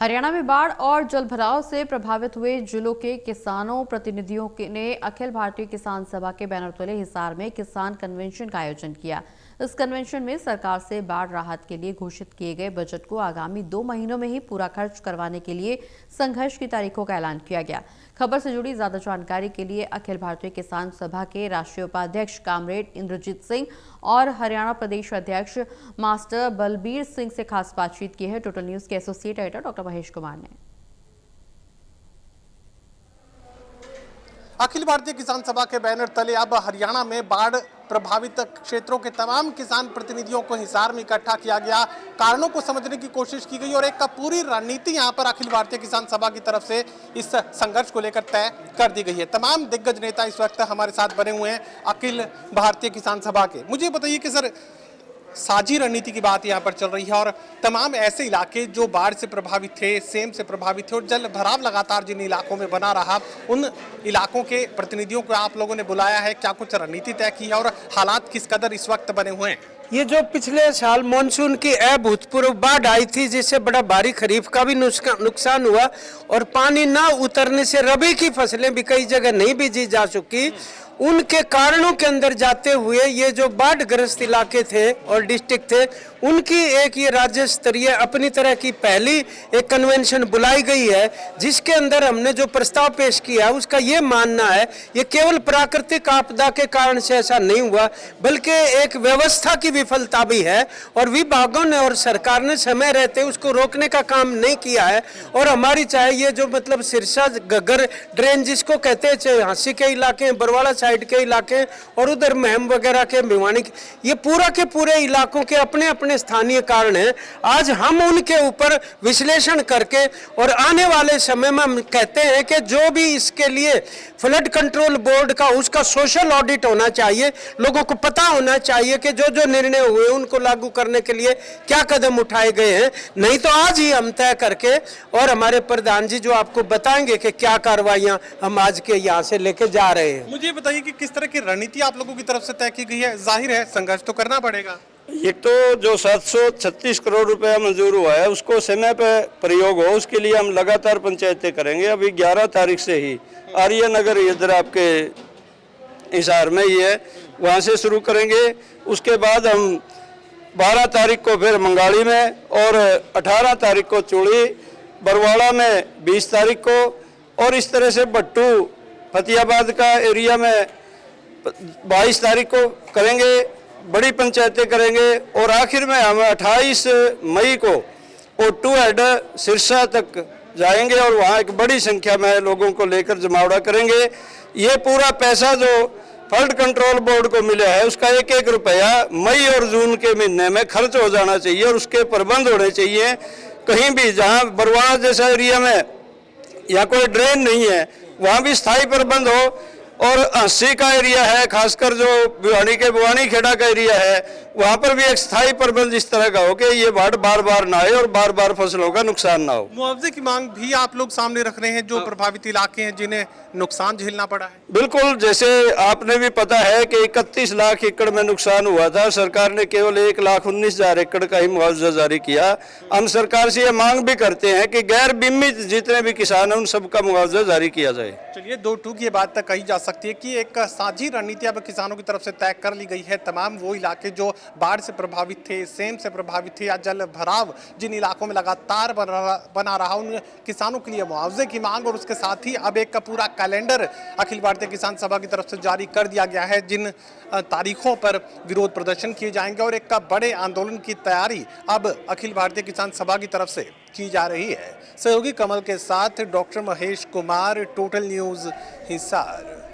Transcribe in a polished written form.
हरियाणा में बाढ़ और जलभराव से प्रभावित हुए जिलों के किसानों प्रतिनिधियों ने अखिल भारतीय किसान सभा के बैनर तले हिसार में किसान कन्वेंशन का आयोजन किया। इस कन्वेंशन में सरकार से बाढ़ राहत के लिए घोषित किए गए बजट को आगामी 2 महीनों में ही पूरा खर्च करवाने के लिए संघर्ष की तारीखों का ऐलान किया गया। खबर से जुड़ी ज्यादा जानकारी के लिए अखिल भारतीय किसान सभा के राष्ट्रीय उपाध्यक्ष कामरेड इंद्रजीत सिंह और हरियाणा प्रदेश अध्यक्ष मास्टर बलबीर सिंह से खास बातचीत की है टोटल न्यूज के associate editor doctor Mahesh Kumar ने। अखिल भारतीय किसान सभा के बैनर तले अब हरियाणा में बाढ़ प्रभावित क्षेत्रों के तमाम किसान प्रतिनिधियों को हिसार में इकट्ठा किया गया, कारणों को समझने की कोशिश की गई और एक पूरी रणनीति यहां पर अखिल भारतीय किसान सभा की तरफ से इस संघर्ष को लेकर तय कर दी गई है। तमाम दिग्गज नेता इस वक्त हमारे साथ बने हुए हैं अखिल भारतीय किसान सभा के। मुझे बताइए कि सर, साझी रणनीति की बात यहाँ पर चल रही है और तमाम ऐसे इलाके जो बाढ़ से प्रभावित थे, सेम से प्रभावित थे और जल भराव लगातार जिन इलाकों में बना रहा, उन इलाकों के प्रतिनिधियों को आप लोगों ने बुलाया है, क्या कुछ रणनीति तय की है और हालात किस कदर इस वक्त बने हुए हैं? ये जो पिछले साल मानसून की अभूतपूर्व बाढ़ आई थी, जिससे बड़ा भारी खरीफ का भी नुकसान हुआ और पानी ना उतरने से रबी की फसलें भी कई जगह नहीं बीजी जा चुकी, उनके कारणों के अंदर जाते हुए ये जो बाढ़ ग्रस्त इलाके थे और डिस्ट्रिक्ट थे, उनकी एक ये राज्य स्तरीय अपनी तरह की पहली एक कन्वेंशन बुलाई गई है, जिसके अंदर हमने जो प्रस्ताव पेश किया उसका ये मानना है ये केवल प्राकृतिक आपदा के कारण से ऐसा नहीं हुआ, बल्कि एक व्यवस्था की विफलता भी है और विभागों ने और सरकार ने समय रहते उसको रोकने का काम नहीं किया है। और हमारी चाहे ये जो मतलब सिरसा गगर ड्रेन जिसको कहते हैं, चाहे हाँसी के इलाके, बरवाड़ा साइड के इलाके और उधर महम वगैरह के भिवानी, ये पूरा के पूरे इलाकों के अपने अपने स्थानीय कारण हैं। आज हम उनके ऊपर विश्लेषण करके और आने वाले समय में हम कहते हैं कि जो भी इसके लिए फ्लड कंट्रोल बोर्ड का उसका सोशल ऑडिट होना चाहिए, लोगों को पता होना चाहिए कि जो जो निर्णय हुए उनको लागू करने के लिए क्या कदम उठाए गए हैं। नहीं तो आज ही हम तय करके और हमारे प्रधान जी जो आपको बताएंगे कि क्या कार्रवाइयां हम आज के यहाँ से लेके जा रहे हैं। मुझे बताइए कि किस तरह की रणनीति आप लोगों की तरफ से तय की गई है? जाहिर है संघर्ष तो करना पड़ेगा। एक तो जो 736 करोड़ रुपया मंजूर हुआ है उसको समय पर प्रयोग हो, उसके लिए हम लगातार पंचायतें करेंगे। अभी 11 तारीख से ही आर्य नगर इधर आपके हिसार में ही है, वहाँ से शुरू करेंगे। उसके बाद हम 12 तारीख को फिर मंगाली में और 18 तारीख को चूड़ी, बरवाड़ा में 20 तारीख को और इस तरह से भट्टू फतेहाबाद का एरिया में 22 तारीख को करेंगे, बड़ी पंचायतें करेंगे और आखिर में हम 28 मई को ओटू हेड सिरसा तक जाएंगे और वहाँ एक बड़ी संख्या में लोगों को लेकर जमावड़ा करेंगे। ये पूरा पैसा जो फ्लड कंट्रोल बोर्ड को मिला है उसका एक एक रुपया मई और जून के महीने में खर्च हो जाना चाहिए और उसके प्रबंध होने चाहिए। कहीं भी जहाँ बरवाड़ा जैसा एरिया में या कोई ड्रेन नहीं है वहाँ भी स्थायी प्रबंध हो और हंसी का एरिया है, खासकर जो भिवानी खेड़ा का एरिया है, वहाँ पर भी एक स्थायी प्रबंध इस तरह का हो कि ये बाढ़ बार बार ना आए और बार बार फसलों का नुकसान ना हो। मुआवजे की मांग भी आप लोग सामने रख रहे हैं जो प्रभावित इलाके हैं जिन्हें नुकसान झेलना पड़ा है? बिल्कुल, जैसे आपने भी पता है कि 31 लाख एकड़ में नुकसान हुआ था, सरकार ने केवल 1,19,000 एकड़ का ही मुआवजा जारी किया। हम सरकार से ये मांग भी करते हैं कि गैर बीमित जितने भी किसान हैं उन सबका मुआवजा जारी किया जाए। चलिए, 2 टूक ये बात तक कही जा सकती है कि एक साझी रणनीति अब किसानों की तरफ से तय कर ली गई है। तमाम वो इलाके जो बाढ़ से प्रभावित थे, सेम से प्रभावित थे या जल भराव जिन इलाकों में लगातार बना रहा, उन किसानों के लिए मुआवजे की मांग और उसके साथ ही अब एक पूरा कैलेंडर अखिल भारतीय किसान सभा की तरफ से जारी कर दिया गया है जिन तारीखों पर विरोध प्रदर्शन किए जाएंगे और एक बड़े आंदोलन की तैयारी अब अखिल भारतीय किसान सभा की तरफ से की जा रही है। सहयोगी कमल के साथ doctor Mahesh Kumar, total news Hisar.